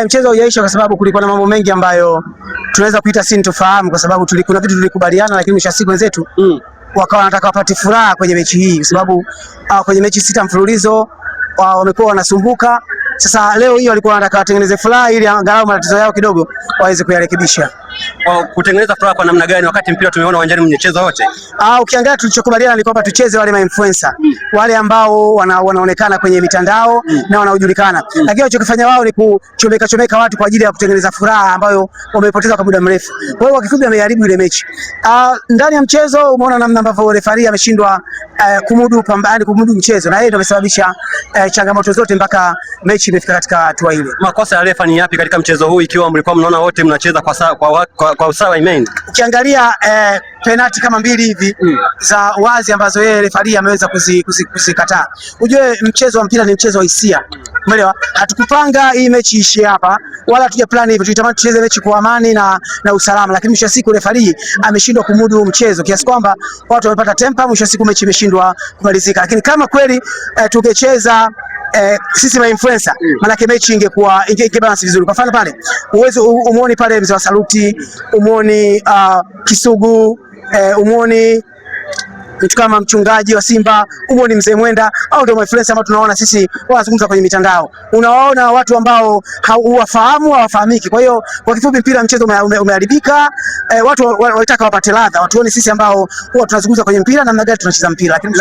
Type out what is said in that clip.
Mchezo haujaisha kwa sababu kulikuwa na mambo mengi ambayo tunaweza kuita sintofahamu, kwa sababu kuna vitu tulikubaliana, lakini mwisho wa siku wenzetu wakawa wanataka wapate furaha kwenye mechi hii, kwa sababu kwenye mechi 6 mfululizo wamekuwa wanasumbuka. Sasa leo hii walikuwa wanataka watengeneze furaha ili angalau matatizo yao kidogo waweze kuyarekebisha. Kutengeneza furaha kwa namna gani wakati mpira tumeona uwanjani mchezo wote? Ukiangalia tulichokubaliana ni kwamba tucheze wale influencer, wale ambao wanaonekana kwenye mitandao na wanaojulikana. Lakini walichokifanya wao ni kuchomeka watu kwa ajili ya kutengeneza furaha ambayo wamepoteza kwa muda mrefu. Kwa hiyo kwa kifupi ameharibu ile mechi. Ndani ya mchezo umeona namna ambavyo refarii ameshindwa kumudu mchezo, na yeye ndio amesababisha changamoto zote mpaka mechi imefika katika hatua ile. Makosa ya refa ni yapi katika mchezo huu, ikiwa mlikuwa mnaona wote mnacheza kwa usawa imani? Ukiangalia penalti kama 2 hivi za wazi ambazo yeye refarii ameweza kuzikataa. Ujue mchezo wa mpira ni mchezo wa hisia. Umeelewa? Hatukupanga hii mechi ishie hapa, wala hatuja plan hivyo. Tulitamani tucheze mechi kwa amani na usalama, lakini mwisho wa siku refarii ameshindwa kumudu mchezo kiasi kwamba watu wamepata tempa, mwisho wa siku mechi imeshindwa kumalizika. Lakini kama kweli tungecheza sisi influencer, maana mechi ingekuwa balance vizuri. Kwa mfano pale umuoni pale mzee wa Saluti, umuoni Kisugu, umuoni mtu kama mchungaji wa Simba, umuoni mzee Mwenda, au ndio influencer ambao tunaona sisi wanazungumza kwenye mitandao. Unawaona watu ambao hawafahamiki. Kwa hiyo kwa kifupi mpira mchezo umeharibika. Watu walitaka wapate ladha, watuone sisi ambao huwa tunazungumza kwenye mpira namna gani tunacheza mpira, lakini